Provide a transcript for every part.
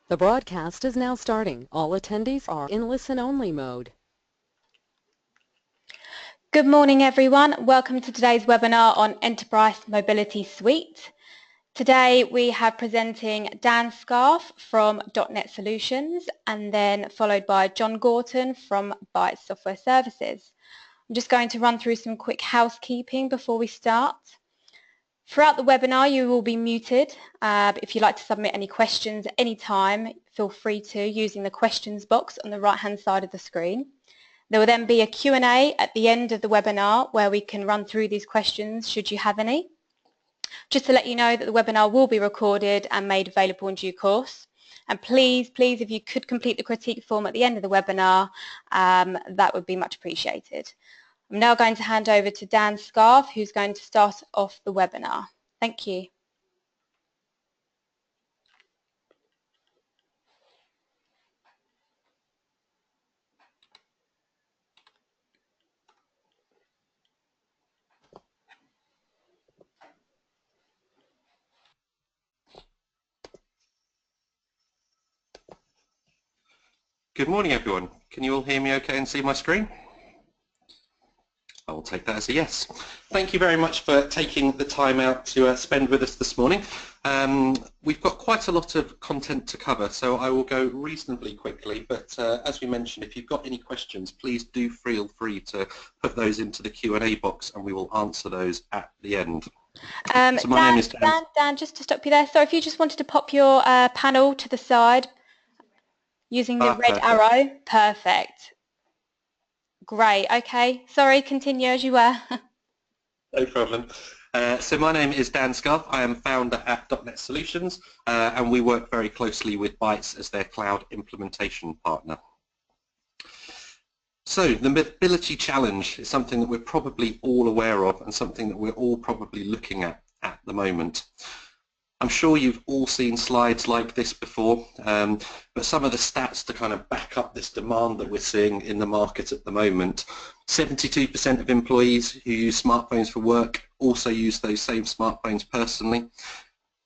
The broadcast is now starting. All attendees are in listen-only mode. Good morning, everyone. Welcome to today's webinar on Enterprise Mobility Suite. Today we have presenting Dan Scarf from .NET Solutions and then followed by John Gorton from Bytes Software Services. I'm just going to run through some quick housekeeping before we start. Throughout the webinar you will be muted. If you'd like to submit any questions at any time, feel free to using the questions box on the right hand side of the screen. There will then be a Q&A at the end of the webinar where we can run through these questions should you have any. Just to let you know that the webinar will be recorded and made available in due course. And please, if you could complete the critique form at the end of the webinar, that would be much appreciated. I'm now going to hand over to Dan Scarf, who's going to start off the webinar. Thank you. Good morning, everyone. Can you all hear me okay and see my screen? I will take that as a yes. Thank you very much for taking the time out to spend with us this morning. We've got quite a lot of content to cover, so I will go reasonably quickly, but as we mentioned, if you've got any questions, please do feel free to put those into the Q&A box and we will answer those at the end. So my name is Dan. Dan, just to stop you there, so if you just wanted to pop your panel to the side using the red arrow, perfect. Great, okay. Sorry, continue as you were. No problem. So my name is Dan Scarf. I am founder at .NET Solutions and we work very closely with Bytes as their cloud implementation partner. So the mobility challenge is something that we're probably all aware of and something that we're all probably looking at the moment. I'm sure you've all seen slides like this before, but some of the stats to kind of back up this demand that we're seeing in the market at the moment. 72% of employees who use smartphones for work also use those same smartphones personally.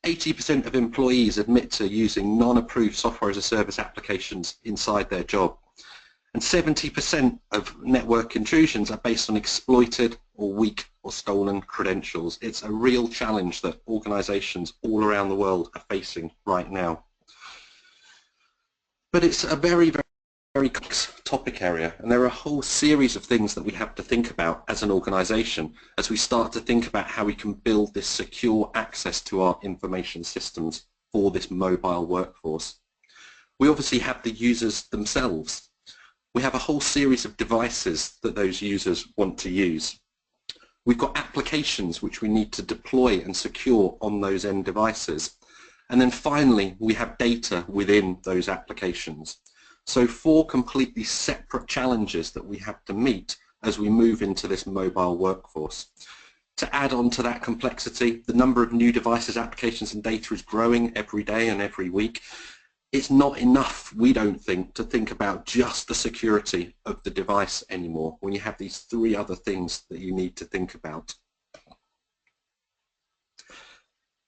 80% of employees admit to using non-approved software as a service applications inside their job. And 70% of network intrusions are based on exploited or weak or stolen credentials. It's a real challenge that organizations all around the world are facing right now. But it's a very complex topic area, and there are a whole series of things that we have to think about as an organization as we start to think about how we can build this secure access to our information systems for this mobile workforce. We obviously have the users themselves. We have a whole series of devices that those users want to use. We've got applications which we need to deploy and secure on those end devices. And then finally, we have data within those applications. So 4 completely separate challenges that we have to meet as we move into this mobile workforce. To add on to that complexity, the number of new devices, applications and data is growing every day and every week. It's not enough, we don't think, to think about just the security of the device anymore when you have these 3 other things that you need to think about.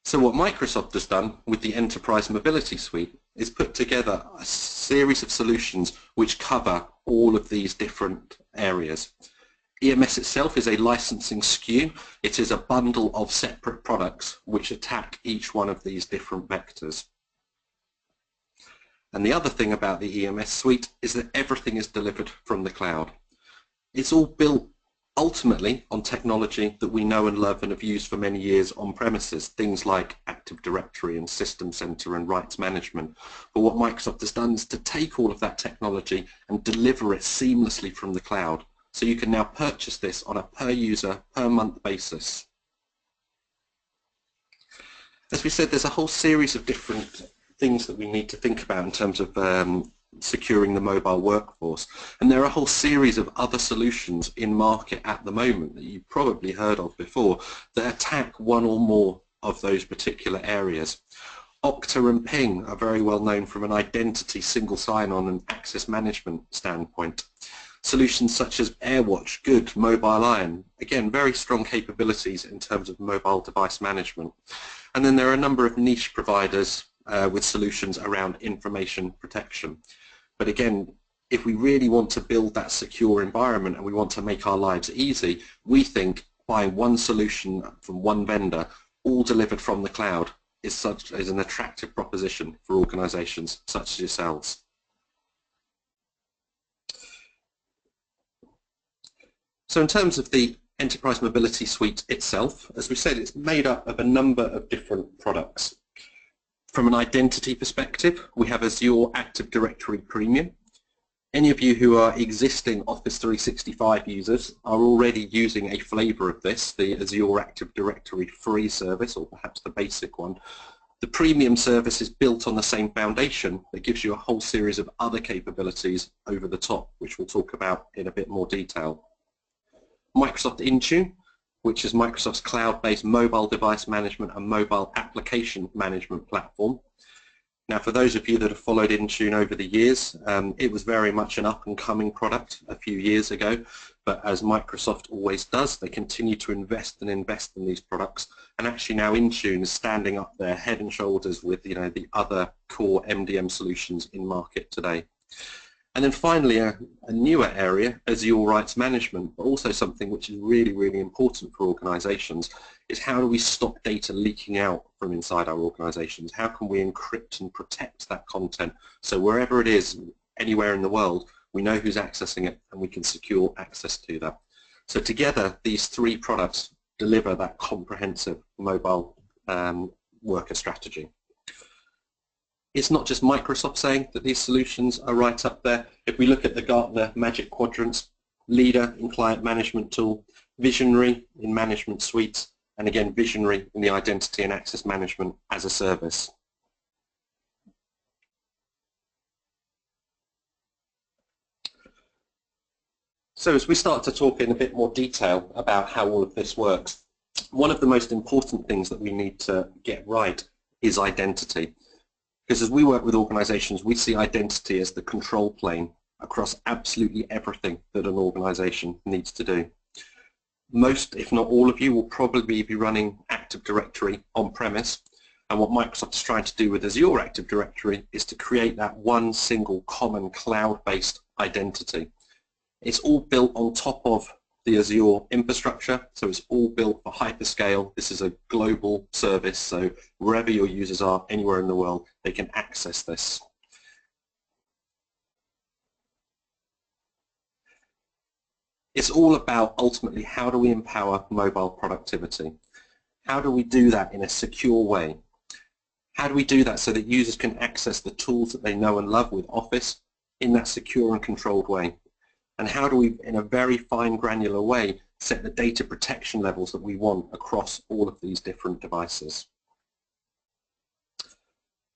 So what Microsoft has done with the Enterprise Mobility Suite is put together a series of solutions which cover all of these different areas. EMS itself is a licensing SKU. It is a bundle of separate products which attack each one of these different vectors. And the other thing about the EMS suite is that everything is delivered from the cloud. It's all built ultimately on technology that we know and love and have used for many years on premises, things like Active Directory and System Center and Rights Management. But what Microsoft has done is to take all of that technology and deliver it seamlessly from the cloud. So you can now purchase this on a per user, per month basis. As we said, there's a whole series of different things that we need to think about in terms of securing the mobile workforce, and there are a whole series of other solutions in market at the moment that you've probably heard of before that attack one or more of those particular areas. Okta and Ping are very well known from an identity, single sign-on and access management standpoint. Solutions such as AirWatch, Good, Mobile Iron, again very strong capabilities in terms of mobile device management. And then there are a number of niche providers with solutions around information protection. But again, if we really want to build that secure environment and we want to make our lives easy, we think buying one solution from one vendor, all delivered from the cloud, is an attractive proposition for organizations such as yourselves. So in terms of the Enterprise Mobility Suite itself, as we said, it's made up of a number of different products. From an identity perspective, we have Azure Active Directory Premium. Any of you who are existing Office 365 users are already using a flavor of this, the Azure Active Directory free service, or perhaps the basic one. The premium service is built on the same foundation that gives you a whole series of other capabilities over the top, which we'll talk about in a bit more detail. Microsoft Intune, which is Microsoft's cloud-based mobile device management and mobile application management platform. Now, for those of you that have followed Intune over the years, it was very much an up-and-coming product a few years ago, but as Microsoft always does, they continue to invest in these products, and actually now Intune is standing up there head and shoulders with the other core MDM solutions in market today. And then finally, a newer area, Azure Rights Management, but also something which is really, really important for organizations, is how do we stop data leaking out from inside our organizations? How can we encrypt and protect that content so wherever it is, anywhere in the world, we know who's accessing it and we can secure access to that. So together, these three products deliver that comprehensive mobile worker strategy. It's not just Microsoft saying that these solutions are right up there. If we look at the Gartner Magic Quadrants, leader in client management tool, visionary in management suites, and again visionary in the identity and access management as a service. So as we start to talk in a bit more detail about how all of this works, one of the most important things that we need to get right is identity. Because as we work with organizations, we see identity as the control plane across absolutely everything that an organization needs to do. Most, if not all of you, will probably be running Active Directory on-premise, and what Microsoft is trying to do with Azure Active Directory is to create that one single common cloud-based identity. It's all built on top of the Azure infrastructure, so it's all built for hyperscale. This is a global service, so wherever your users are, anywhere in the world, they can access this. It's all about, ultimately, how do we empower mobile productivity? How do we do that in a secure way? How do we do that so that users can access the tools that they know and love with Office in that secure and controlled way? And how do we, in a very fine granular way, set the data protection levels that we want across all of these different devices?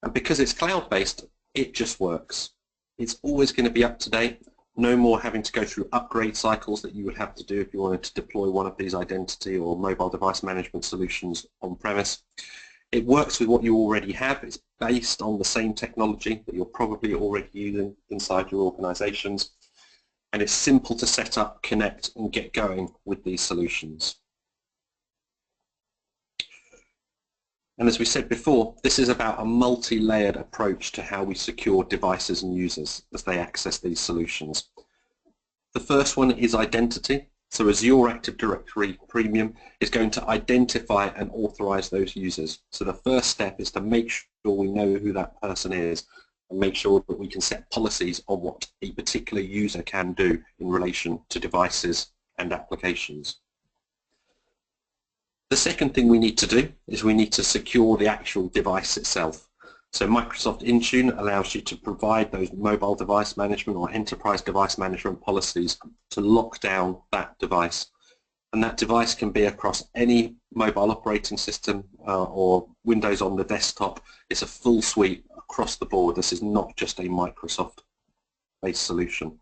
And because it's cloud-based, it just works. It's always going to be up to date. No more having to go through upgrade cycles that you would have to do if you wanted to deploy one of these identity or mobile device management solutions on-premise. It works with what you already have. It's based on the same technology that you're probably already using inside your organizations. And it's simple to set up, connect, and get going with these solutions. And as we said before, this is about a multi-layered approach to how we secure devices and users as they access these solutions. The first one is identity. So Azure Active Directory Premium is going to identify and authorize those users. So the first step is to make sure we know who that person is, and make sure that we can set policies on what a particular user can do in relation to devices and applications. The second thing we need to do is we need to secure the actual device itself. So Microsoft Intune allows you to provide those mobile device management or enterprise device management policies to lock down that device. And that device can be across any mobile operating system or Windows on the desktop. It's a full suite across the board. This is not just a Microsoft-based solution.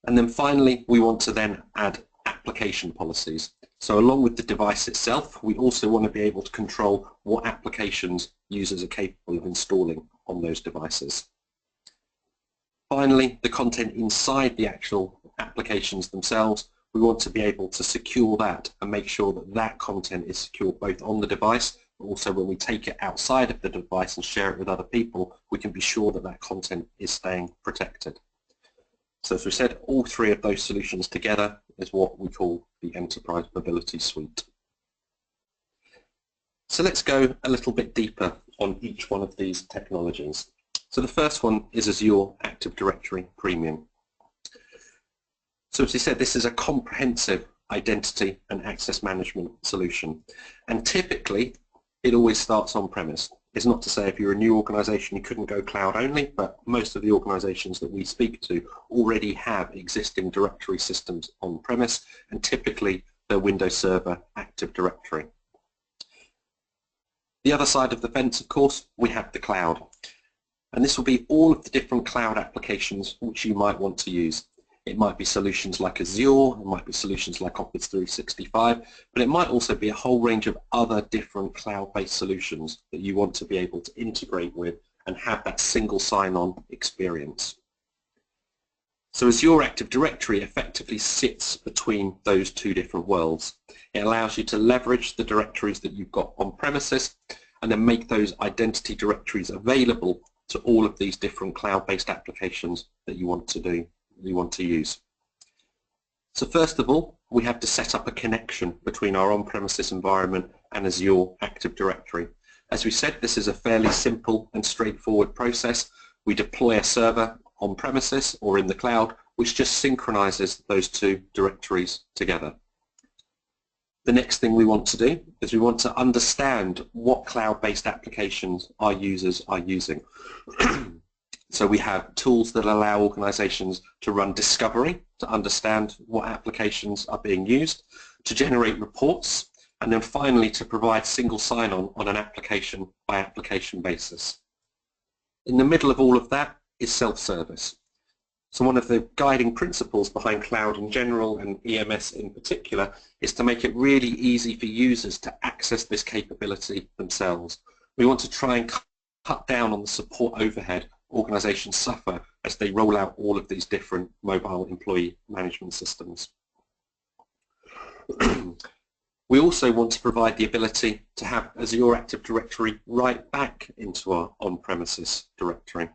And then finally, we want to then add application policies. So along with the device itself, we also want to be able to control what applications users are capable of installing on those devices. Finally, the content inside the actual applications themselves, we want to be able to secure that and make sure that that content is secure both on the device but also when we take it outside of the device and share it with other people, we can be sure that that content is staying protected. So as we said, all three of those solutions together is what we call the Enterprise Mobility Suite. So let's go a little bit deeper on each one of these technologies. So the first one is Azure Active Directory Premium. So as we said, this is a comprehensive identity and access management solution, and typically it always starts on-premise. It's not to say if you're a new organization you couldn't go cloud only, but most of the organizations that we speak to already have existing directory systems on-premise, and typically they're Windows Server Active Directory. The other side of the fence, of course, we have the cloud, and this will be all of the different cloud applications which you might want to use. It might be solutions like Azure, it might be solutions like Office 365, but it might also be a whole range of other different cloud-based solutions that you want to be able to integrate with and have that single sign-on experience. So Azure Active Directory effectively sits between those two different worlds. It allows you to leverage the directories that you've got on premises and then make those identity directories available to all of these different cloud-based applications that you want to use. So first of all, we have to set up a connection between our on-premises environment and Azure Active Directory. As we said, this is a fairly simple and straightforward process. We deploy a server on premises or in the cloud, which just synchronizes those two directories together. The next thing we want to do is we want to understand what cloud-based applications our users are using. So we have tools that allow organizations to run discovery, to understand what applications are being used, to generate reports, and then finally to provide single sign-on on an application-by-application basis. In the middle of all of that is self-service. So one of the guiding principles behind cloud in general and EMS in particular is to make it really easy for users to access this capability themselves. We want to try and cut down on the support overhead organizations suffer as they roll out all of these different mobile employee management systems. We also want to provide the ability to have Azure Active Directory right back into our on-premises directory.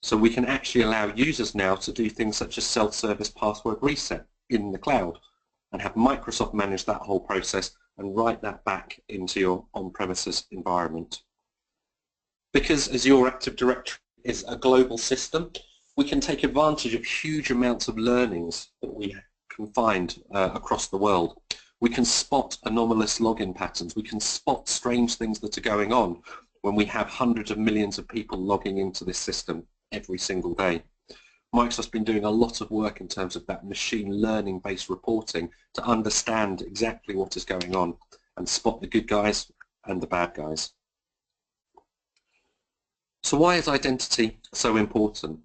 So we can actually allow users now to do things such as self-service password reset in the cloud and have Microsoft manage that whole process and write that back into your on-premises environment. Because Azure Active Directory is a global system, we can take advantage of huge amounts of learnings that we can find across the world. We can spot anomalous login patterns. We can spot strange things that are going on when we have hundreds of millions of people logging into this system every single day. Microsoft's been doing a lot of work in terms of that machine learning based reporting to understand exactly what is going on and spot the good guys and the bad guys. So why is identity so important?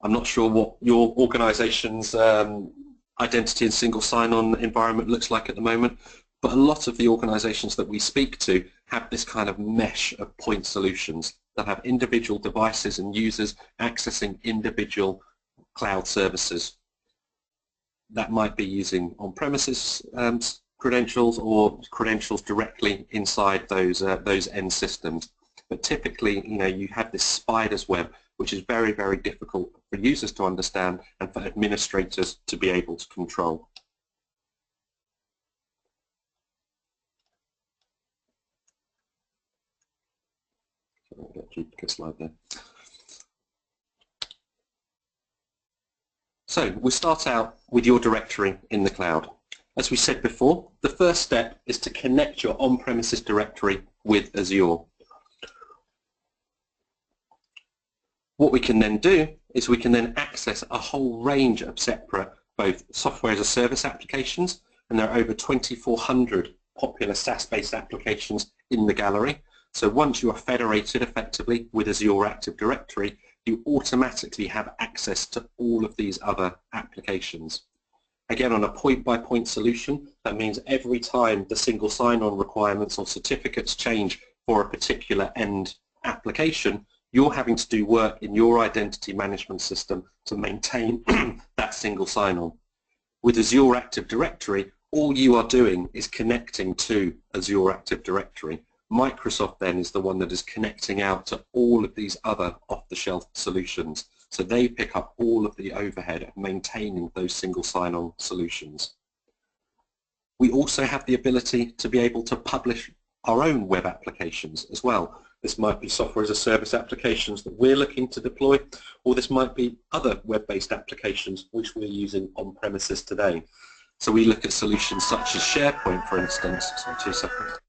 I'm not sure what your organization's identity and single sign-on environment looks like at the moment, but a lot of the organizations that we speak to have this kind of mesh of point solutions that have individual devices and users accessing individual cloud services. That might be using on-premises credentials or credentials directly inside those end systems. But typically, you have this spider's web, which is very, very difficult for users to understand and for administrators to be able to control. So I'll get a duplicate slide there. So we start out with your directory in the cloud. As we said before, the first step is to connect your on-premises directory with Azure. What we can then do is we can then access a whole range of separate both software as a service applications, and there are over 2,400 popular SaaS-based applications in the gallery. So once you are federated effectively with Azure Active Directory, you automatically have access to all of these other applications. Again, on a point-by-point solution, that means every time the single sign-on requirements or certificates change for a particular end application, you're having to do work in your identity management system to maintain that single sign-on. With Azure Active Directory, all you are doing is connecting to Azure Active Directory. Microsoft then is the one that is connecting out to all of these other off-the-shelf solutions. So they pick up all of the overhead of maintaining those single sign-on solutions. We also have the ability to be able to publish our own web applications as well. This might be software as a service applications that we're looking to deploy, or this might be other web-based applications which we're using on premises today. So we look at solutions such as SharePoint, for instance. So 2 seconds.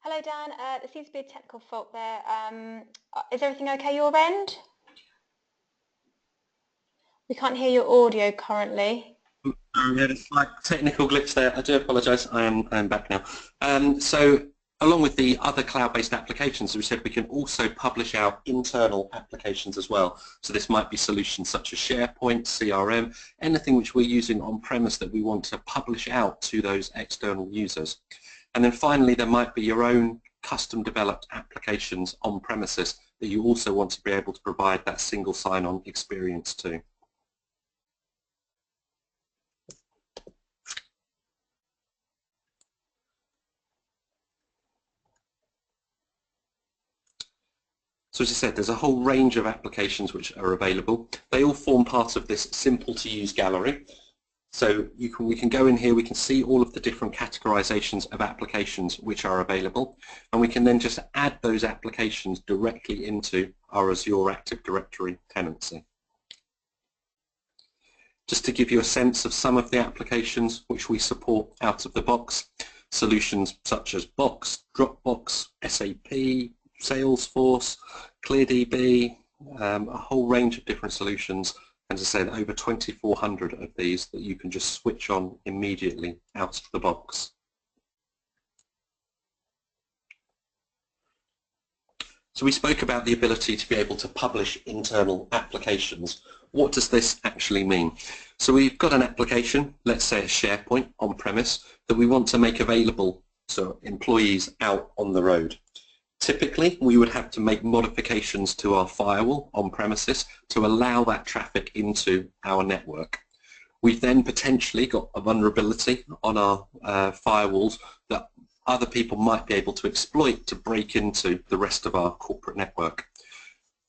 Hello Dan, there seems to be a technical fault there. Is everything okay your end? We can't hear your audio currently. We had a slight technical glitch there. I do apologise. I am back now. So along with the other cloud-based applications, we said we can also publish our internal applications as well. So this might be solutions such as SharePoint, CRM, anything which we're using on-premise that we want to publish out to those external users. And then finally, there might be your own custom-developed applications on premises that you also want to be able to provide that single sign-on experience to. So as I said, there's a whole range of applications which are available. They all form part of this simple to use gallery. So we can go in here, we can see all of the different categorizations of applications which are available, and we can then just add those applications directly into our Azure Active Directory tenancy. Just to give you a sense of some of the applications which we support out of the box, solutions such as Box, Dropbox, SAP, Salesforce, ClearDB, a whole range of different solutions. As I said, over 2,400 of these that you can just switch on immediately out of the box. So we spoke about the ability to be able to publish internal applications. What does this actually mean? So we've got an application, let's say it's SharePoint on-premise, that we want to make available to employees out on the road. Typically, we would have to make modifications to our firewall on premises to allow that traffic into our network. We've then potentially got a vulnerability on our firewalls that other people might be able to exploit to break into the rest of our corporate network.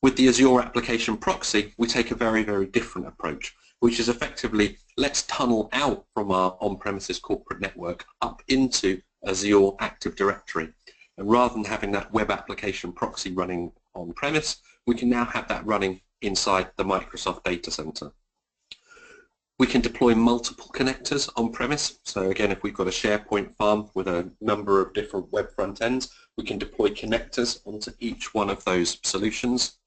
With the Azure Application Proxy, we take a very, very different approach, which is effectively, let's tunnel out from our on-premises corporate network up into Azure Active Directory. And rather than having that web application proxy running on-premise, we can now have that running inside the Microsoft data center. We can deploy multiple connectors on-premise. So again, if we've got a SharePoint farm with a number of different web front ends, we can deploy connectors onto each one of those solutions.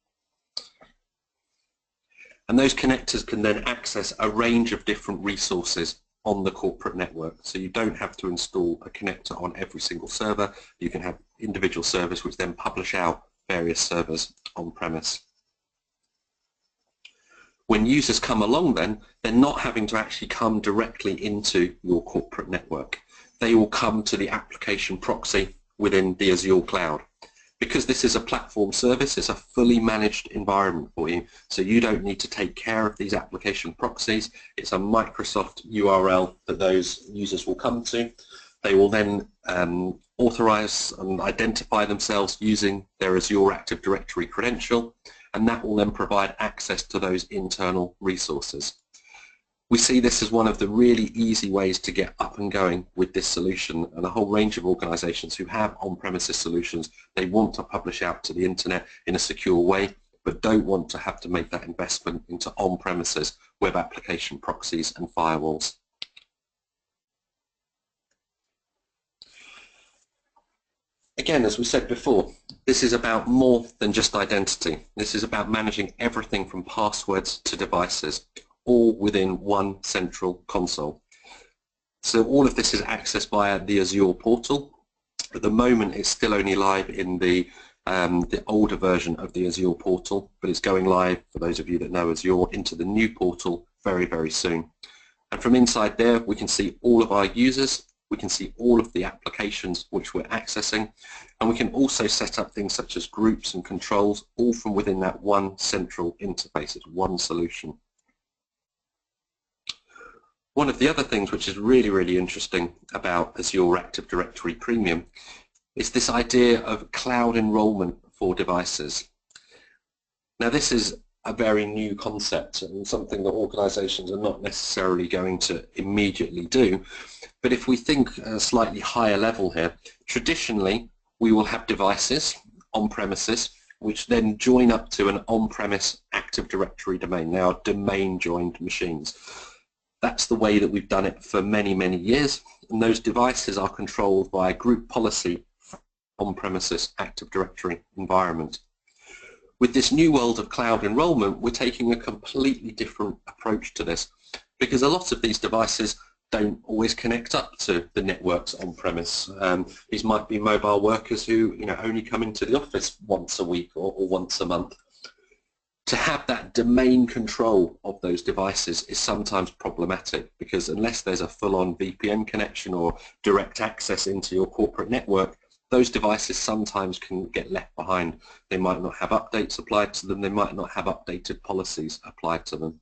And those connectors can then access a range of different resources on the corporate network. So you don't have to install a connector on every single server. You can have individual servers which then publish out various servers on-premise. When users come along then, they're not having to actually come directly into your corporate network. They will come to the application proxy within the Azure cloud. Because this is a platform service, it's a fully managed environment for you, so you don't need to take care of these application proxies. It's a Microsoft URL that those users will come to. They will then authorize and identify themselves using their Azure Active Directory credential, and that will then provide access to those internal resources. We see this as one of the really easy ways to get up and going with this solution, and a whole range of organizations who have on-premises solutions, they want to publish out to the internet in a secure way, but don't want to have to make that investment into on-premises web application proxies and firewalls. Again, as we said before, this is about more than just identity. This is about managing everything from passwords to devices, all within one central console. So all of this is accessed via the Azure portal. At the moment, it's still only live in the older version of the Azure portal, but it's going live, for those of you that know Azure, into the new portal very, very soon. And from inside there, we can see all of our users, we can see all of the applications which we're accessing, and we can also set up things such as groups and controls, all from within that one central interface. It's one solution. One of the other things which is really, really interesting about Azure Active Directory Premium is this idea of cloud enrollment for devices. Now, this is a very new concept and something that organizations are not necessarily going to immediately do. But if we think at a slightly higher level here, traditionally we will have devices on premises which then join up to an on-premise Active Directory domain. They are domain-joined machines. That's the way that we've done it for many, many years, and those devices are controlled by a group policy on-premises Active Directory environment. With this new world of cloud enrollment, we're taking a completely different approach to this, because a lot of these devices don't always connect up to the networks on-premise. These might be mobile workers who only come into the office once a week or once a month. To have that domain control of those devices is sometimes problematic, because unless there's a full-on VPN connection or direct access into your corporate network, those devices sometimes can get left behind. They might not have updates applied to them, they might not have updated policies applied to them.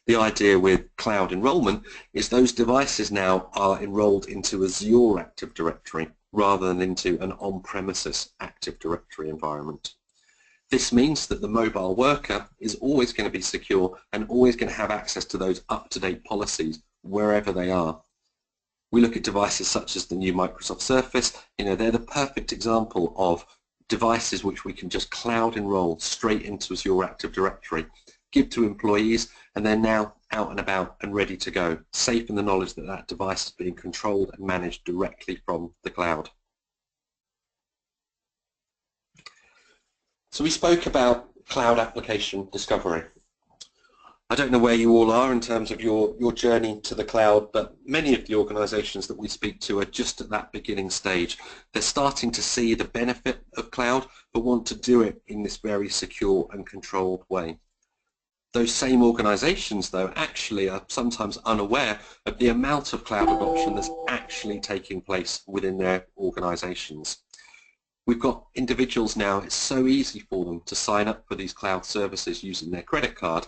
The idea with cloud enrollment is those devices now are enrolled into Azure Active Directory rather than into an on-premises Active Directory environment. This means that the mobile worker is always going to be secure and always going to have access to those up-to-date policies wherever they are. We look at devices such as the new Microsoft Surface. They're the perfect example of devices which we can just cloud enroll straight into Azure Active Directory, give to employees, and they're now out and about and ready to go, safe in the knowledge that that device is being controlled and managed directly from the cloud. So we spoke about cloud application discovery. I don't know where you all are in terms of your journey to the cloud, but many of the organizations that we speak to are just at that beginning stage. They're starting to see the benefit of cloud, but want to do it in this very secure and controlled way. Those same organizations, though, actually are sometimes unaware of the amount of cloud adoption that's actually taking place within their organizations. We've got individuals now, it's so easy for them to sign up for these cloud services using their credit card,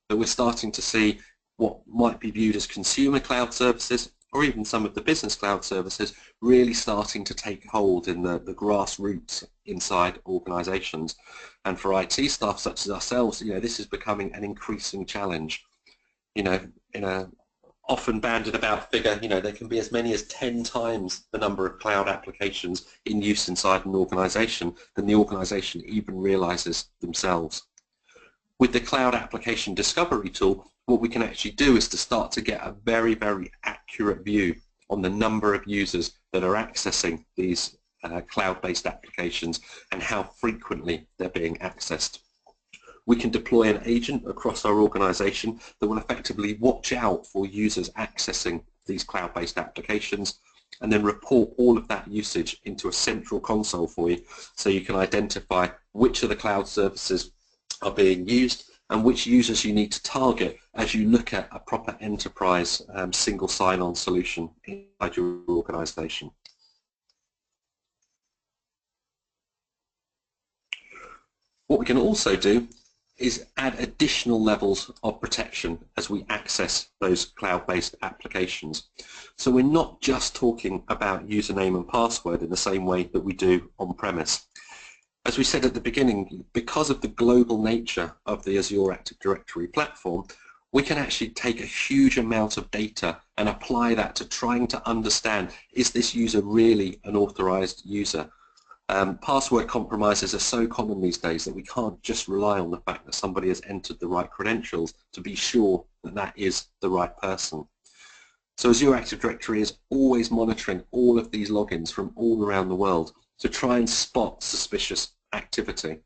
that we're starting to see what might be viewed as consumer cloud services, or even some of the business cloud services, really starting to take hold in the grassroots inside organizations. And for IT staff such as ourselves, this is becoming an increasing challenge. In a often banded about figure, there can be as many as 10 times the number of cloud applications in use inside an organization than the organization even realizes themselves. With the Cloud Application Discovery tool, what we can actually do is to start to get a very, very accurate view on the number of users that are accessing these cloud-based applications and how frequently they're being accessed. We can deploy an agent across our organization that will effectively watch out for users accessing these cloud-based applications and then report all of that usage into a central console for you, so you can identify which of the cloud services are being used and which users you need to target as you look at a proper enterprise single sign-on solution inside your organization. What we can also do is add additional levels of protection as we access those cloud-based applications. So we're not just talking about username and password in the same way that we do on-premise. As we said at the beginning, because of the global nature of the Azure Active Directory platform, we can actually take a huge amount of data and apply that to trying to understand, is this user really an authorized user? Password compromises are so common these days that we can't just rely on the fact that somebody has entered the right credentials to be sure that that is the right person. So Azure Active Directory is always monitoring all of these logins from all around the world, to try and spot suspicious activity.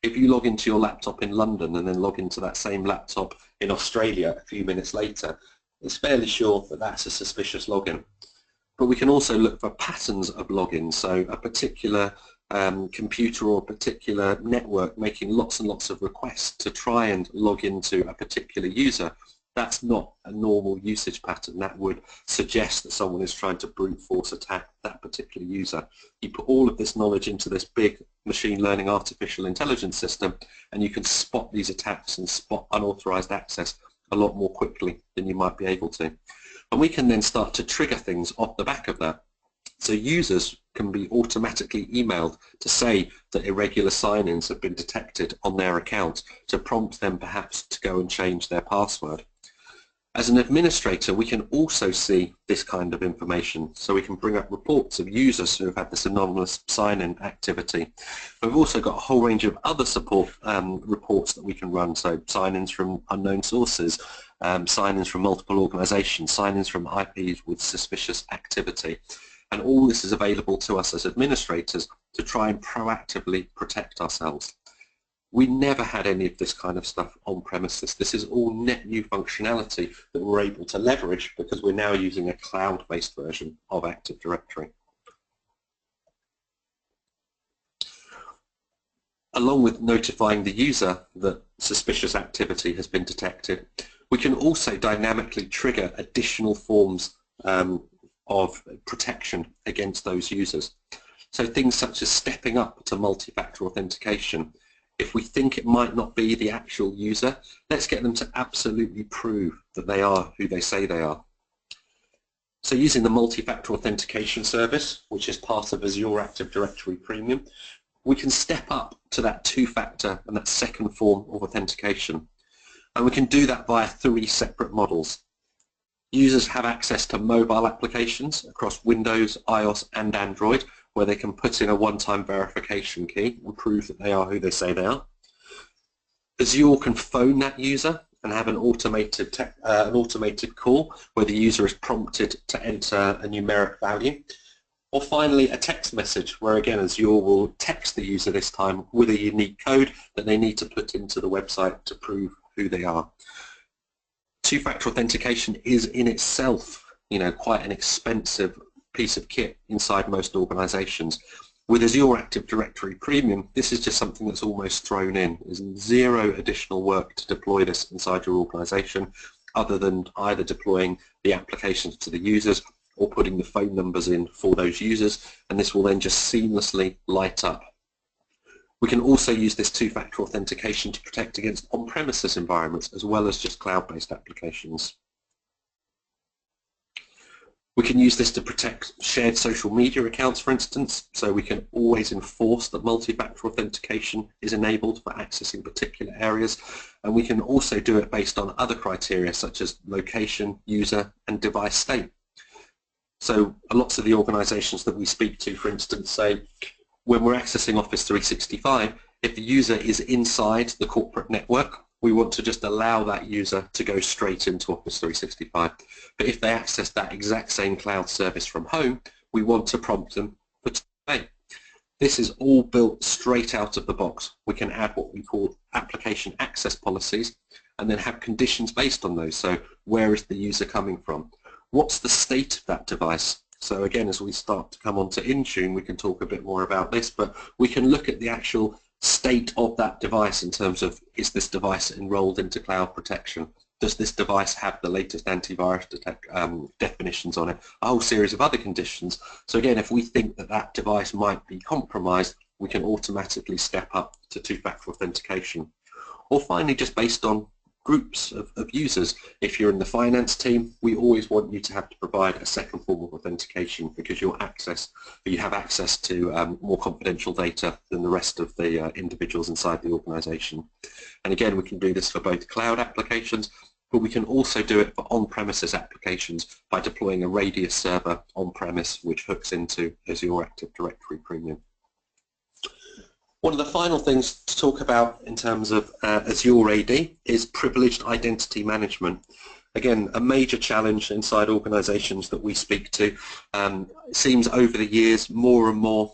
If you log into your laptop in London and then log into that same laptop in Australia a few minutes later, it's fairly sure that that's a suspicious login. But we can also look for patterns of logins, so a particular computer or a particular network making lots and lots of requests to try and log into a particular user. That's not a normal usage pattern. That would suggest that someone is trying to brute force attack that particular user. You put all of this knowledge into this big machine learning artificial intelligence system, and you can spot these attacks and spot unauthorized access a lot more quickly than you might be able to. And we can then start to trigger things off the back of that. So users can be automatically emailed to say that irregular sign-ins have been detected on their account, to prompt them perhaps to go and change their password. As an administrator, we can also see this kind of information, so we can bring up reports of users who have had this anonymous sign-in activity. We've also got a whole range of other support reports that we can run, so sign-ins from unknown sources, sign-ins from multiple organizations, sign-ins from IPs with suspicious activity. And all this is available to us as administrators to try and proactively protect ourselves. We never had any of this kind of stuff on premises. This is all net new functionality that we're able to leverage because we're now using a cloud-based version of Active Directory. Along with notifying the user that suspicious activity has been detected, we can also dynamically trigger additional forms of protection against those users. So things such as stepping up to multi-factor authentication. If we think it might not be the actual user, let's get them to absolutely prove that they are who they say they are. So using the multi-factor authentication service, which is part of Azure Active Directory Premium, we can step up to that two-factor and that second form of authentication. And we can do that via 3 separate models. Users have access to mobile applications across Windows, iOS and Android, where they can put in a one-time verification key and prove that they are who they say they are. Azure can phone that user and have an automated call where the user is prompted to enter a numeric value. Or finally, a text message where again Azure will text the user this time with a unique code that they need to put into the website to prove who they are. Two-factor authentication is in itself, quite an expensive piece of kit inside most organizations. With Azure Active Directory Premium, this is just something that's almost thrown in. There's zero additional work to deploy this inside your organization other than either deploying the applications to the users or putting the phone numbers in for those users, and this will then just seamlessly light up. We can also use this two-factor authentication to protect against on-premises environments as well as just cloud-based applications. We can use this to protect shared social media accounts, for instance, so we can always enforce that multi-factor authentication is enabled for accessing particular areas, and we can also do it based on other criteria such as location, user, and device state. So lots of the organizations that we speak to, for instance, say when we're accessing Office 365, if the user is inside the corporate network, we want to just allow that user to go straight into Office 365. But if they access that exact same cloud service from home, we want to prompt them for today. This is all built straight out of the box. We can add what we call application access policies and then have conditions based on those. So where is the user coming from? What's the state of that device? So again, as we start to come on to Intune, we can talk a bit more about this, but we can look at the actual state of that device in terms of, is this device enrolled into cloud protection? Does this device have the latest antivirus definitions on it? A whole series of other conditions. So again, if we think that that device might be compromised, we can automatically step up to two-factor authentication. Or finally, just based on groups of users. If you're in the finance team, we always want you to have to provide a second form of authentication because you have access to more confidential data than the rest of the individuals inside the organization. And again, we can do this for both cloud applications, but we can also do it for on-premises applications by deploying a Radius server on-premise which hooks into Azure Active Directory Premium. One of the final things to talk about in terms of Azure AD is privileged identity management. Again, a major challenge inside organisations that we speak to. It seems over the years more and more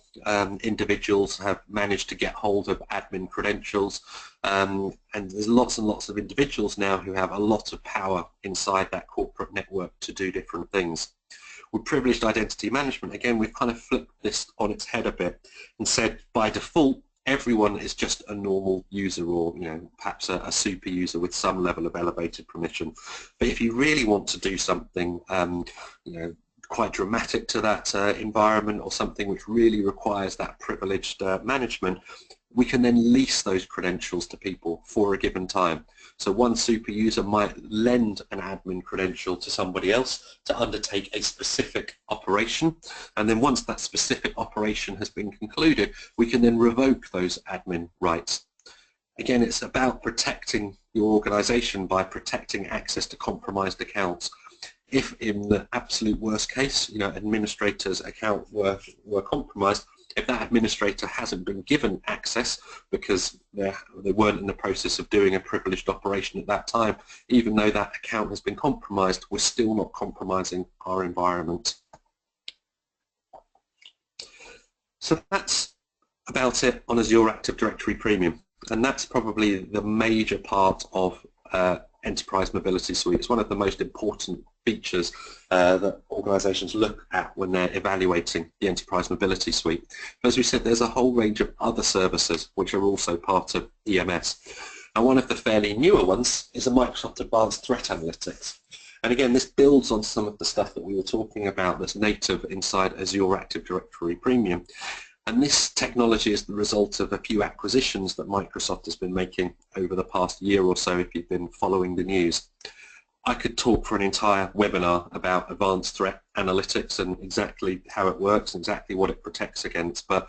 individuals have managed to get hold of admin credentials, and there's lots and lots of individuals now who have a lot of power inside that corporate network to do different things. With privileged identity management, again, we've kind of flipped this on its head a bit and said by default everyone is just a normal user, or perhaps a super user with some level of elevated permission. But if you really want to do something quite dramatic to that environment, or something which really requires that privileged management, we can then lease those credentials to people for a given time. So one super user might lend an admin credential to somebody else to undertake a specific operation, and then once that specific operation has been concluded, we can then revoke those admin rights. Again, it's about protecting your organization by protecting access to compromised accounts. If in the absolute worst case, administrator's account were compromised, if that administrator hasn't been given access because they weren't in the process of doing a privileged operation at that time, even though that account has been compromised, we're still not compromising our environment. So that's about it on Azure Active Directory Premium, and that's probably the major part of Enterprise Mobility Suite. It's one of the most important features that organisations look at when they're evaluating the Enterprise Mobility Suite. But as we said, there's a whole range of other services which are also part of EMS. And one of the fairly newer ones is a Microsoft Advanced Threat Analytics. And again, this builds on some of the stuff that we were talking about that's native inside Azure Active Directory Premium. And this technology is the result of a few acquisitions that Microsoft has been making over the past year or so, if you've been following the news. I could talk for an entire webinar about advanced threat analytics and exactly how it works and exactly what it protects against, but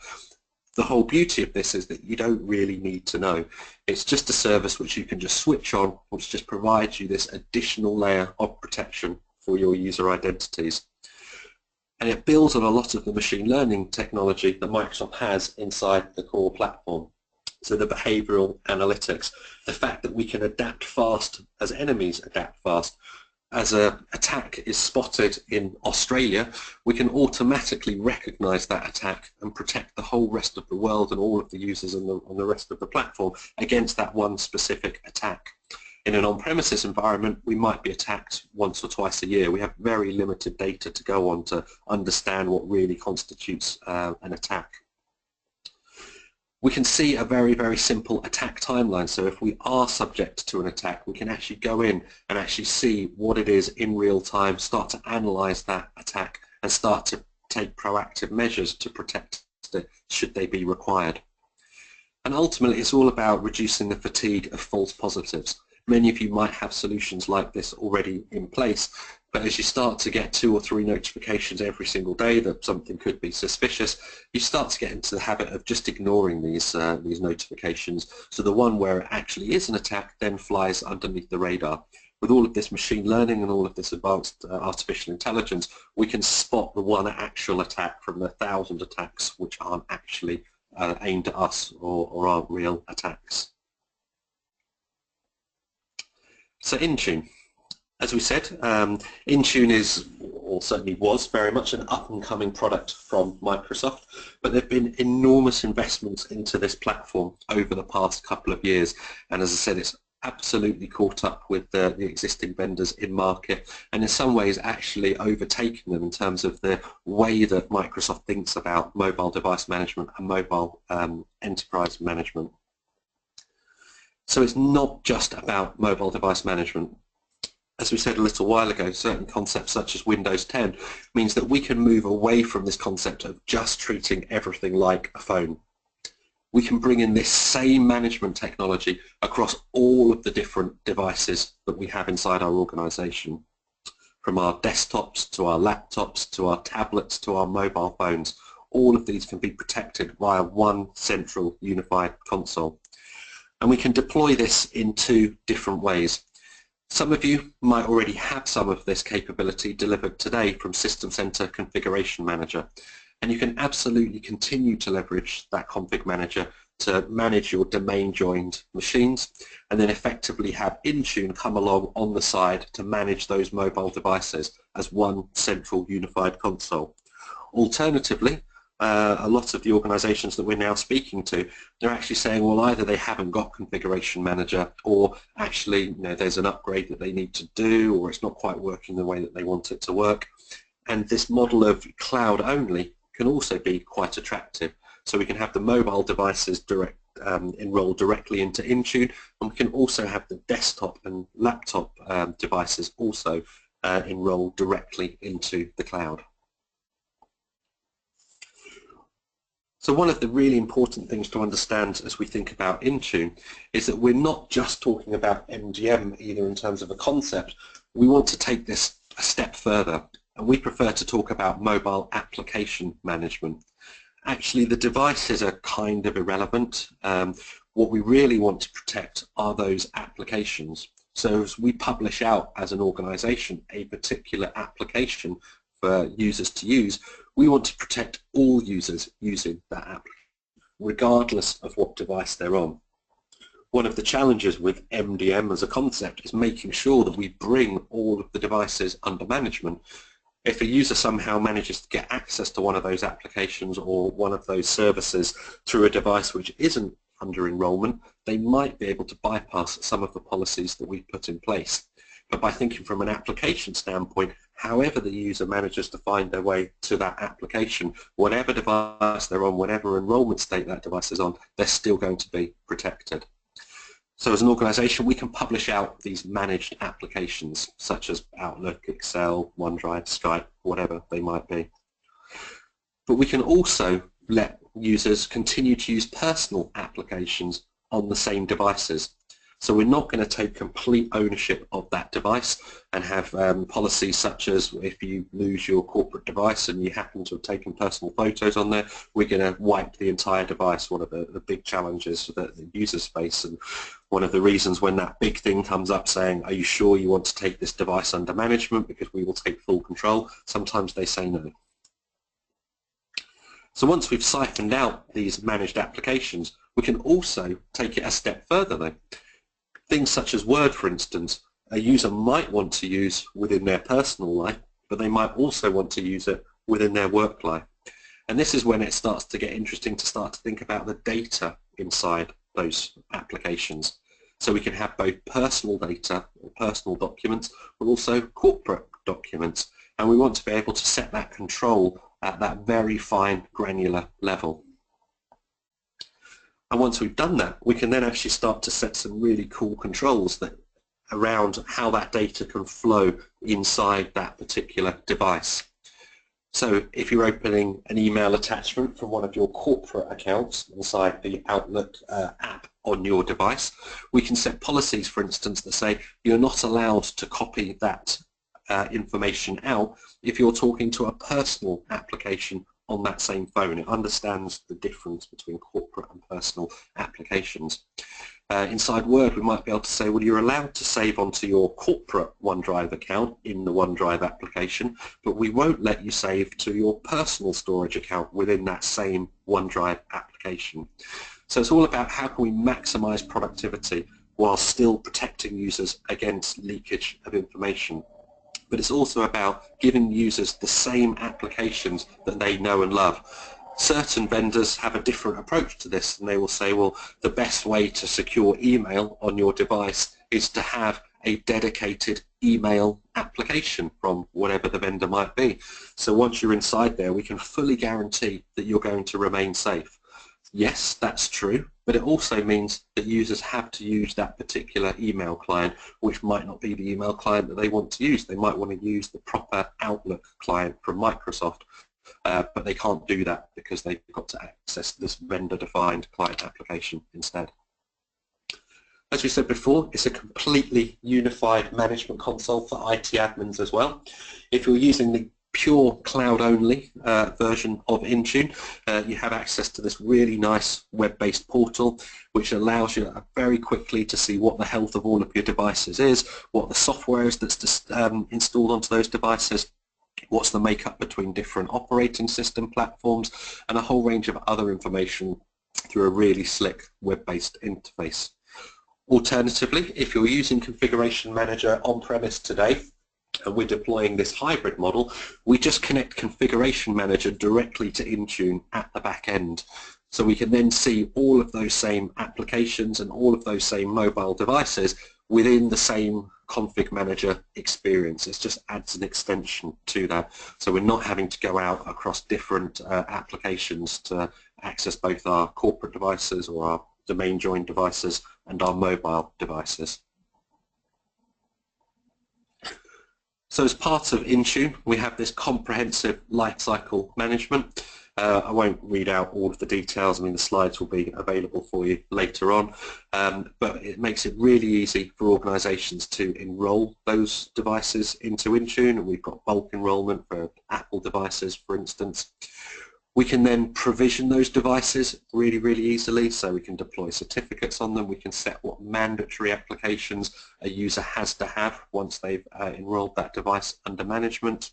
the whole beauty of this is that you don't really need to know. It's just a service which you can just switch on, which just provides you this additional layer of protection for your user identities. And it builds on a lot of the machine learning technology that Microsoft has inside the core platform. So the behavioural analytics, the fact that we can adapt fast as enemies adapt fast. As an attack is spotted in Australia, we can automatically recognise that attack and protect the whole rest of the world and all of the users on the rest of the platform against that one specific attack. In an on-premises environment, we might be attacked once or twice a year. We have very limited data to go on to understand what really constitutes an attack. We can see a very, very simple attack timeline. So if we are subject to an attack, we can actually go in and actually see what it is in real time, start to analyze that attack and start to take proactive measures to protect it should they be required. And ultimately, it's all about reducing the fatigue of false positives. Many of you might have solutions like this already in place, but as you start to get 2 or 3 notifications every single day that something could be suspicious, you start to get into the habit of just ignoring these notifications. So the one where it actually is an attack then flies underneath the radar. With all of this machine learning and all of this advanced artificial intelligence, we can spot the one actual attack from the 1,000 attacks which aren't actually aimed at us or aren't real attacks. So Intune, as we said, Intune is, or certainly was, very much an up-and-coming product from Microsoft, but there have been enormous investments into this platform over the past couple of years, and as I said, it's absolutely caught up with the existing vendors in market, and in some ways actually overtaken them in terms of the way that Microsoft thinks about mobile device management and mobile enterprise management. So it's not just about mobile device management. As we said a little while ago, certain concepts such as Windows 10 means that we can move away from this concept of just treating everything like a phone. We can bring in this same management technology across all of the different devices that we have inside our organization. From our desktops to our laptops to our tablets to our mobile phones, all of these can be protected via one central unified console. And we can deploy this in 2 different ways. Some of you might already have some of this capability delivered today from System Center Configuration Manager, and you can absolutely continue to leverage that config manager to manage your domain-joined machines, and then effectively have Intune come along on the side to manage those mobile devices as one central unified console. Alternatively, a lot of the organizations that we're now speaking to, they're actually saying, well, either they haven't got Configuration Manager, or actually, there's an upgrade that they need to do, or it's not quite working the way that they want it to work. And this model of cloud only can also be quite attractive. So we can have the mobile devices enroll directly into Intune, and we can also have the desktop and laptop devices also enroll directly into the cloud. So one of the really important things to understand as we think about Intune is that we're not just talking about MDM either in terms of a concept. We want to take this a step further, and we prefer to talk about mobile application management. Actually, the devices are kind of irrelevant. What we really want to protect are those applications. So as we publish out as an organization a particular application for users to use, we want to protect all users using that app, regardless of what device they're on. One of the challenges with MDM as a concept is making sure that we bring all of the devices under management. If a user somehow manages to get access to one of those applications or one of those services through a device which isn't under enrollment, they might be able to bypass some of the policies that we've put in place. But by thinking from an application standpoint, however the user manages to find their way to that application, whatever device they're on, whatever enrollment state that device is on, they're still going to be protected. So as an organization, we can publish out these managed applications such as Outlook, Excel, OneDrive, Skype, whatever they might be. But we can also let users continue to use personal applications on the same devices. So we're not going to take complete ownership of that device and have policies such as if you lose your corporate device and you happen to have taken personal photos on there, we're going to wipe the entire device. One of the big challenges that the users face, and one of the reasons when that big thing comes up saying, are you sure you want to take this device under management because we will take full control, sometimes they say no. So once we've siphoned out these managed applications, we can also take it a step further though. Things such as Word, for instance, a user might want to use within their personal life, but they might also want to use it within their work life. And this is when it starts to get interesting to start to think about the data inside those applications. So we can have both personal data or personal documents, but also corporate documents. And we want to be able to set that control at that very fine granular level. And once we've done that, we can then actually start to set some really cool controls around how that data can flow inside that particular device. So if you're opening an email attachment from one of your corporate accounts inside the Outlook app on your device, we can set policies, for instance, that say you're not allowed to copy that information out if you're talking to a personal application on that same phone. It understands the difference between corporate and personal applications. Inside Word, we might be able to say, well, you're allowed to save onto your corporate OneDrive account in the OneDrive application, but we won't let you save to your personal storage account within that same OneDrive application. So it's all about how can we maximize productivity while still protecting users against leakage of information. But it's also about giving users the same applications that they know and love. Certain vendors have a different approach to this, and they will say, well, the best way to secure email on your device is to have a dedicated email application from whatever the vendor might be. So once you're inside there, we can fully guarantee that you're going to remain safe. Yes, that's true, but it also means that users have to use that particular email client, which might not be the email client that they want to use. They might want to use the proper Outlook client from Microsoft, but they can't do that because they've got to access this vendor-defined client application instead. As we said before, it's a completely unified management console for IT admins as well. If you're using the pure cloud-only version of Intune, you have access to this really nice web-based portal which allows you very quickly to see what the health of all of your devices is, what the software is that's installed onto those devices, what's the makeup between different operating system platforms, and a whole range of other information through a really slick web-based interface. Alternatively, if you're using Configuration Manager on-premise today, and we're deploying this hybrid model, we just connect Configuration Manager directly to Intune at the back end. So we can then see all of those same applications and all of those same mobile devices within the same Config Manager experience. It just adds an extension to that. So we're not having to go out across different applications to access both our corporate devices or our domain joined devices and our mobile devices. So as part of Intune, we have this comprehensive lifecycle management. I won't read out all of the details. I mean, the slides will be available for you later on, but it makes it really easy for organizations to enroll those devices into Intune, and we've got bulk enrollment for Apple devices, for instance. We can then provision those devices really, really easily, so we can deploy certificates on them. We can set what mandatory applications a user has to have once they've enrolled that device under management.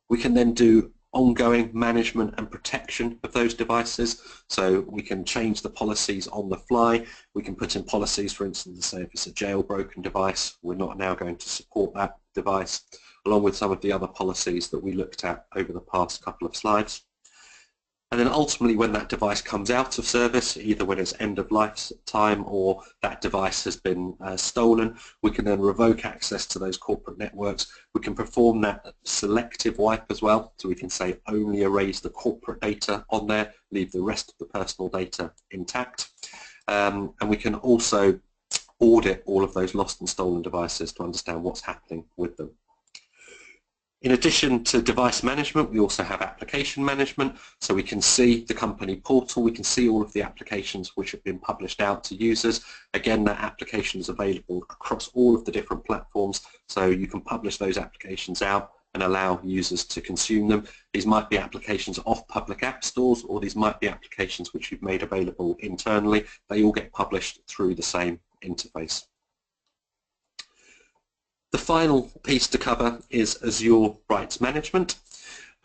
We can then do ongoing management and protection of those devices, so we can change the policies on the fly. We can put in policies, for instance, to say if it's a jailbroken device, we're not now going to support that device, along with some of the other policies that we looked at over the past couple of slides. And then ultimately, when that device comes out of service, either when it's end of lifetime or that device has been stolen, we can then revoke access to those corporate networks. We can perform that selective wipe as well, so we can say only erase the corporate data on there, leave the rest of the personal data intact. And we can also audit all of those lost and stolen devices to understand what's happening with them. In addition to device management, we also have application management, so we can see the company portal, we can see all of the applications which have been published out to users. Again, that application is available across all of the different platforms, so you can publish those applications out and allow users to consume them. These might be applications off public app stores, or these might be applications which you've made available internally. They all get published through the same interface. The final piece to cover is Azure Rights Management.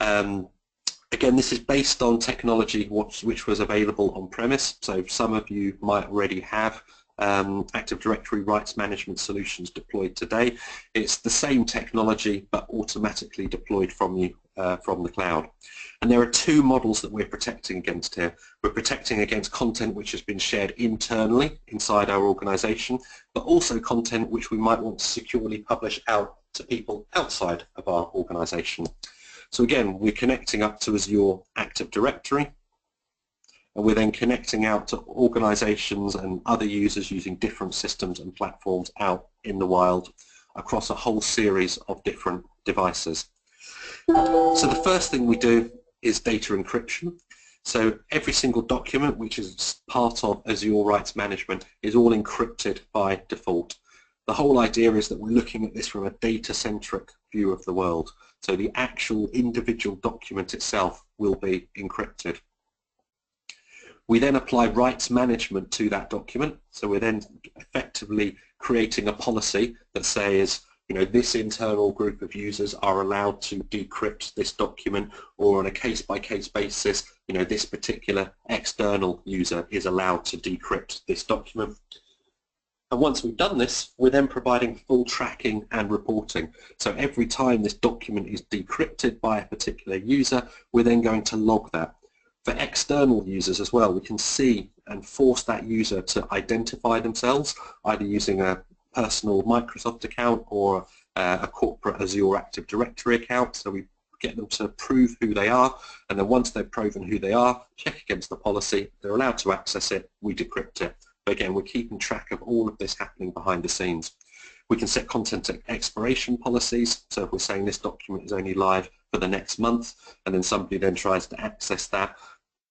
Again, this is based on technology which was available on-premise, so some of you might already have Active Directory Rights Management solutions deployed today. It's the same technology but automatically deployed from the cloud. And there are two models that we're protecting against here. We're protecting against content which has been shared internally inside our organization, but also content which we might want to securely publish out to people outside of our organization. So again, we're connecting up to Azure Active Directory, and we're then connecting out to organizations and other users using different systems and platforms out in the wild across a whole series of different devices. So the first thing we do is data encryption. So every single document which is part of Azure Rights Management is all encrypted by default. The whole idea is that we're looking at this from a data-centric view of the world. So the actual individual document itself will be encrypted. We then apply rights management to that document. So we're then effectively creating a policy that says, you know, this internal group of users are allowed to decrypt this document, or on a case-by-case basis, you know, this particular external user is allowed to decrypt this document. And once we've done this, we're then providing full tracking and reporting. So every time this document is decrypted by a particular user, we're then going to log that. For external users as well, we can see and force that user to identify themselves, either using a personal Microsoft account or a corporate Azure Active Directory account. So we get them to prove who they are, and then once they've proven who they are, check against the policy. If they're allowed to access it, we decrypt it. But again, we're keeping track of all of this happening behind the scenes. We can set content expiration policies. So if we're saying this document is only live for the next month, and then somebody then tries to access that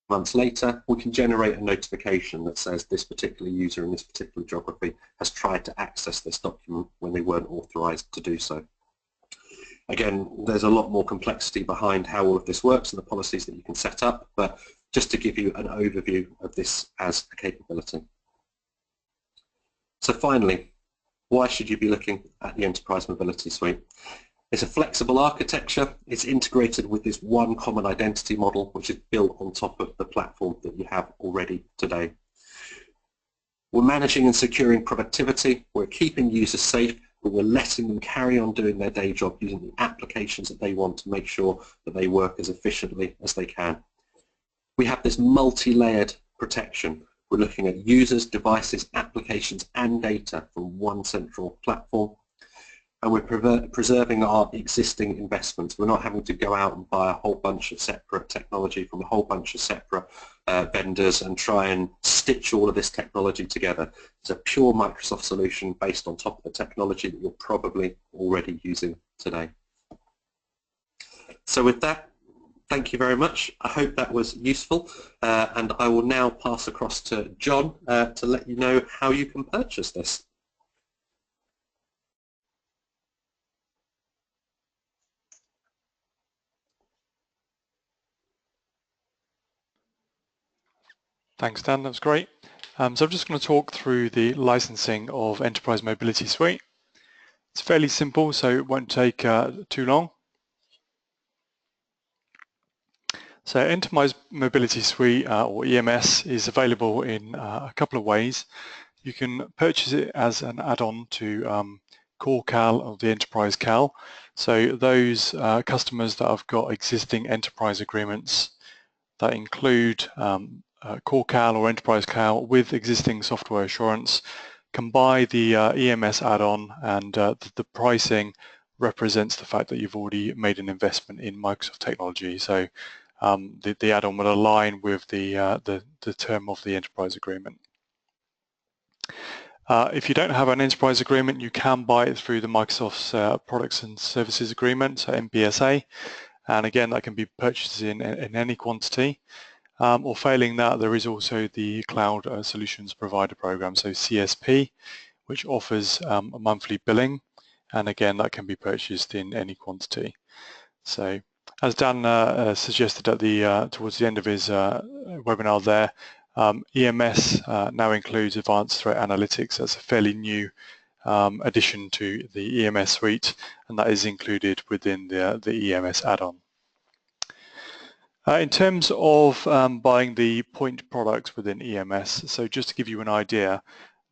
months later, we can generate a notification that says this particular user in this particular geography has tried to access this document when they weren't authorized to do so. Again, there's a lot more complexity behind how all of this works and the policies that you can set up, but just to give you an overview of this as a capability. So finally, why should you be looking at the Enterprise Mobility Suite? It's a flexible architecture. It's integrated with this one common identity model, which is built on top of the platform that you have already today. We're managing and securing productivity. We're keeping users safe, but we're letting them carry on doing their day job using the applications that they want to make sure that they work as efficiently as they can. We have this multi-layered protection. We're looking at users, devices, applications, and data from one central platform. And we're preserving our existing investments. We're not having to go out and buy a whole bunch of separate technology from a whole bunch of separate vendors and try and stitch all of this technology together. It's a pure Microsoft solution based on top of the technology that you're probably already using today. So with that, thank you very much. I hope that was useful, and I will now pass across to John to let you know how you can purchase this. Thanks, Dan. That was great. So I'm just going to talk through the licensing of Enterprise Mobility Suite. It's fairly simple, so it won't take too long. So Enterprise Mobility Suite, or EMS, is available in a couple of ways. You can purchase it as an add-on to Core CAL or the Enterprise CAL. So those customers that have got existing enterprise agreements that include Core CAL or Enterprise CAL with existing software assurance can buy the EMS add-on, and the pricing represents the fact that you've already made an investment in Microsoft technology. So the add-on will align with the term of the enterprise agreement. If you don't have an enterprise agreement, you can buy it through the Microsoft's Products and Services Agreement, so MPSA, and again that can be purchased in any quantity. Or failing that, there is also the Cloud Solutions Provider Program, so CSP, which offers a monthly billing, and again that can be purchased in any quantity. So as Dan suggested at towards the end of his webinar there, EMS now includes Advanced Threat Analytics. That's a fairly new addition to the EMS suite, and that is included within the EMS add-on. In terms of buying the point products within EMS, so just to give you an idea,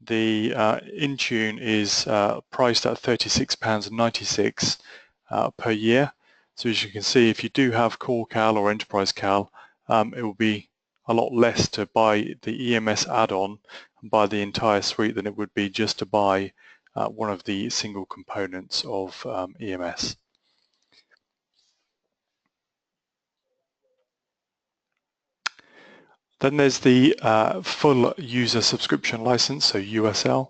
the Intune is priced at £36.96 per year. So as you can see, if you do have Core CAL or Enterprise CAL, it will be a lot less to buy the EMS add-on and buy the entire suite than it would be just to buy one of the single components of EMS. Then there's the full user subscription license, so USL.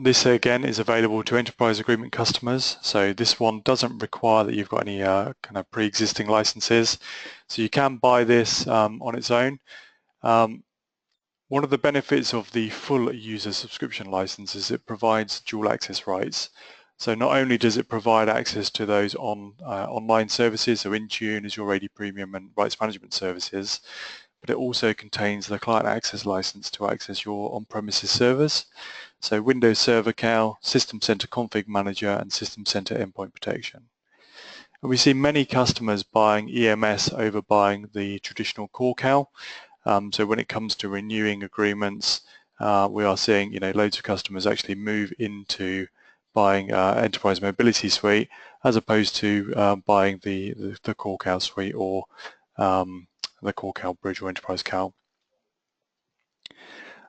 This again is available to enterprise agreement customers, so this one doesn't require that you've got any kind of pre-existing licenses, so you can buy this on its own. One of the benefits of the full user subscription license is it provides dual access rights. So not only does it provide access to those online services, so Intune, Azure RemoteApp Premium and Rights Management services, but it also contains the client access license to access your on-premises servers. So Windows Server CAL, System Center Config Manager and System Center Endpoint Protection. And we see many customers buying EMS over buying the traditional Core CAL. So when it comes to renewing agreements, we are seeing loads of customers actually move into buying Enterprise Mobility Suite as opposed to buying the Core CAL suite or the Core CAL Bridge or Enterprise CAL.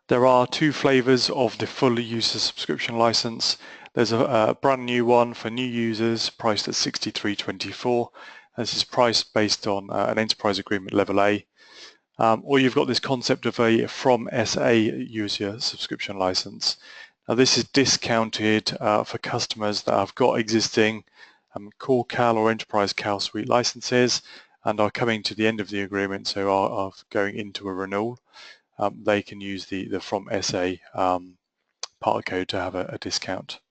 There are two flavors of the full user subscription license. There's a brand new one for new users priced at $63.24. This is priced based on an enterprise agreement level A. Or you've got this concept of a from SA user subscription license. Now this is discounted for customers that have got existing Core CAL or Enterprise CAL suite licenses and are coming to the end of the agreement, so are going into a renewal. They can use the from SA part code to have a discount.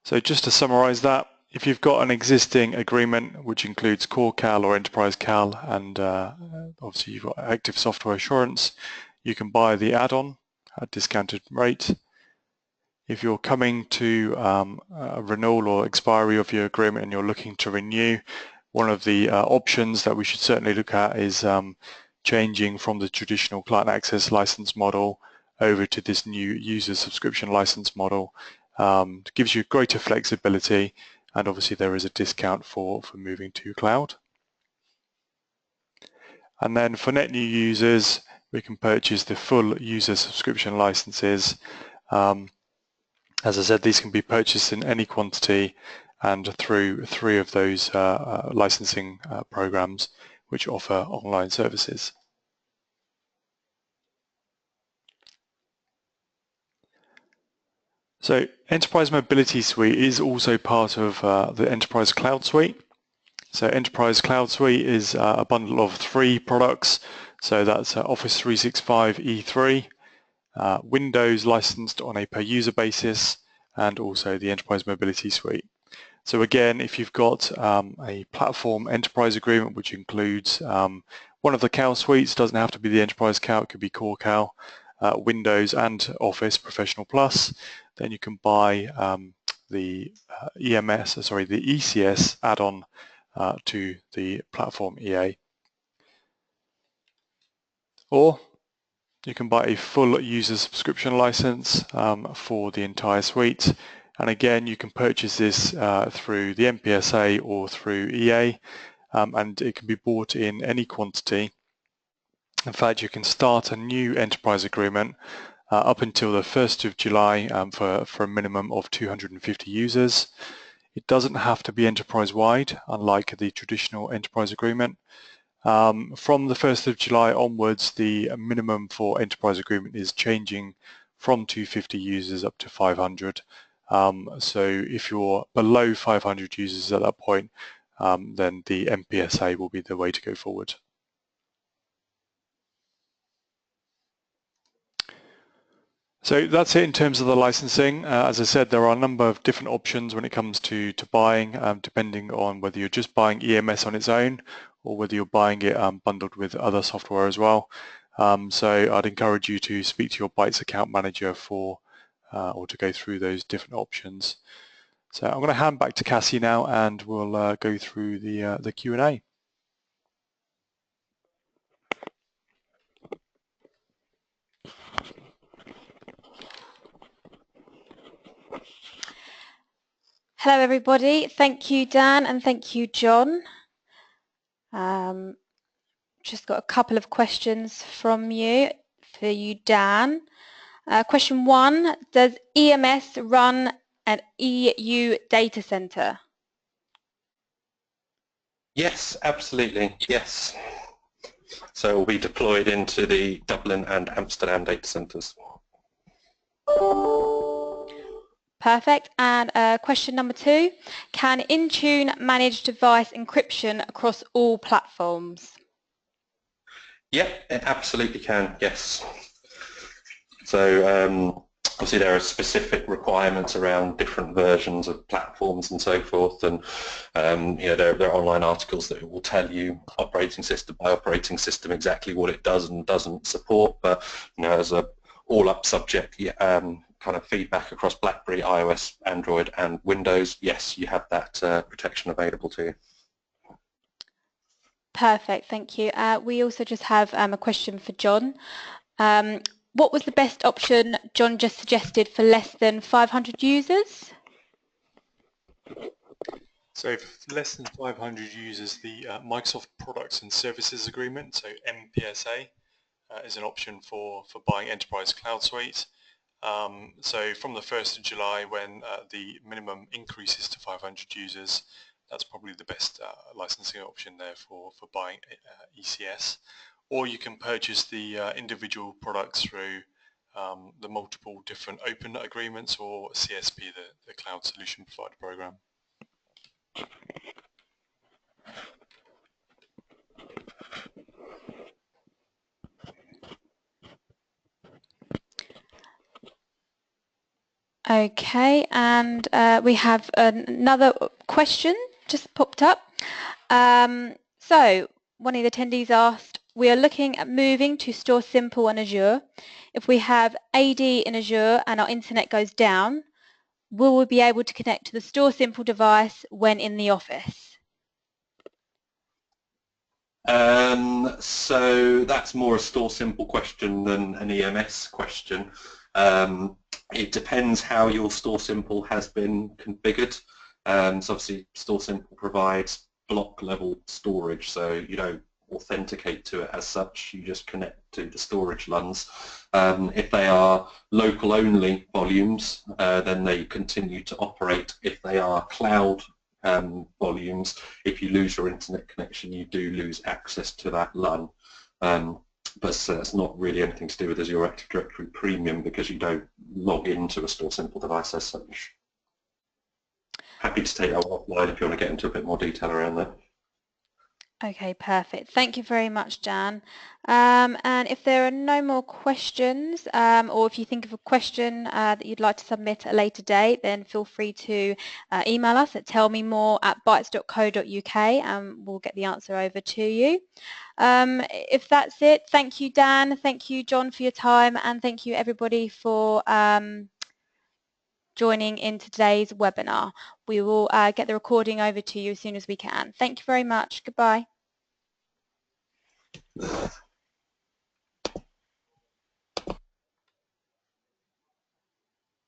So just to summarize that, if you've got an existing agreement which includes Core CAL or Enterprise CAL and obviously you've got active software assurance, you can buy the add-on discounted rate. If you're coming to a renewal or expiry of your agreement and you're looking to renew, one of the options that we should certainly look at is changing from the traditional client access license model over to this new user subscription license model. It gives you greater flexibility, and obviously there is a discount for moving to cloud. And then for net new users, we can purchase the full user subscription licenses. As I said, these can be purchased in any quantity and through 3 of those licensing programs which offer online services. So Enterprise Mobility Suite is also part of the Enterprise Cloud Suite. So Enterprise Cloud Suite is a bundle of 3 products. So that's Office 365 E3, Windows licensed on a per user basis, and also the Enterprise Mobility Suite. So again, if you've got a platform enterprise agreement which includes one of the CAL suites, doesn't have to be the Enterprise CAL, it could be Core CAL, Windows and Office Professional Plus, then you can buy the ECS add-on to the platform EA. Or you can buy a full user subscription license for the entire suite, and again you can purchase this through the MPSA or through EA, and it can be bought in any quantity. In fact, you can start a new enterprise agreement up until the 1st of July for a minimum of 250 users. It doesn't have to be enterprise-wide, unlike the traditional enterprise agreement. From the 1st of July onwards, the minimum for enterprise agreement is changing from 250 users up to 500. So if you're below 500 users at that point, then the MPSA will be the way to go forward. So that's it in terms of the licensing. As I said, there are a number of different options when it comes to buying, depending on whether you're just buying EMS on its own or whether you're buying it bundled with other software as well. So I'd encourage you to speak to your Bytes account manager for or to go through those different options. So I'm going to hand back to Cassie now, and we'll go through the Q&A. Hello everybody, thank you Dan and thank you John. Just got a couple of questions from you, for you Dan. Question 1, does EMS run an EU data center? Yes, absolutely, yes. So it will be deployed into the Dublin and Amsterdam data centers. Perfect. And question number 2, can Intune manage device encryption across all platforms? Yeah, it absolutely can, yes. So obviously there are specific requirements around different versions of platforms and so forth, and you know, there are online articles that will tell you operating system by operating system exactly what it does and doesn't support, but you know, as a all-up subject, kind of feedback across BlackBerry, iOS, Android and Windows, yes, you have that protection available to you. Perfect, thank you. We also just have a question for John. What was the best option John just suggested for less than 500 users? So for less than 500 users, the Microsoft Products and Services Agreement, so MPSA, is an option for buying Enterprise Cloud Suite. So from the 1st of July, when the minimum increases to 500 users, that's probably the best licensing option there for buying ECS. Or you can purchase the individual products through the multiple different open agreements or CSP, the Cloud Solution Provider Program. Okay, and we have another question just popped up. So one of the attendees asked, we are looking at moving to Store Simple on Azure. If we have AD in Azure and our internet goes down, will we be able to connect to the Store Simple device when in the office? So that's more a Store Simple question than an EMS question. It depends how your Store Simple has been configured. So obviously Store Simple provides block level storage, so you don't authenticate to it as such, you just connect to the storage LUNs. If they are local only volumes, then they continue to operate. If they are cloud volumes, if you lose your internet connection, you do lose access to that LUN. But that's not really anything to do with Azure Active Directory Premium because you don't log into a Store Simple device as such. Happy to take that offline if you want to get into a bit more detail around that. Okay, perfect. Thank you very much, Dan. And if there are no more questions, or if you think of a question that you'd like to submit at a later date, then feel free to email us at tellmemore@bytes.co.uk and we'll get the answer over to you. If that's it, thank you, Dan. Thank you, John, for your time, and thank you, everybody, for joining in today's webinar. We will get the recording over to you as soon as we can. Thank you very much. Goodbye.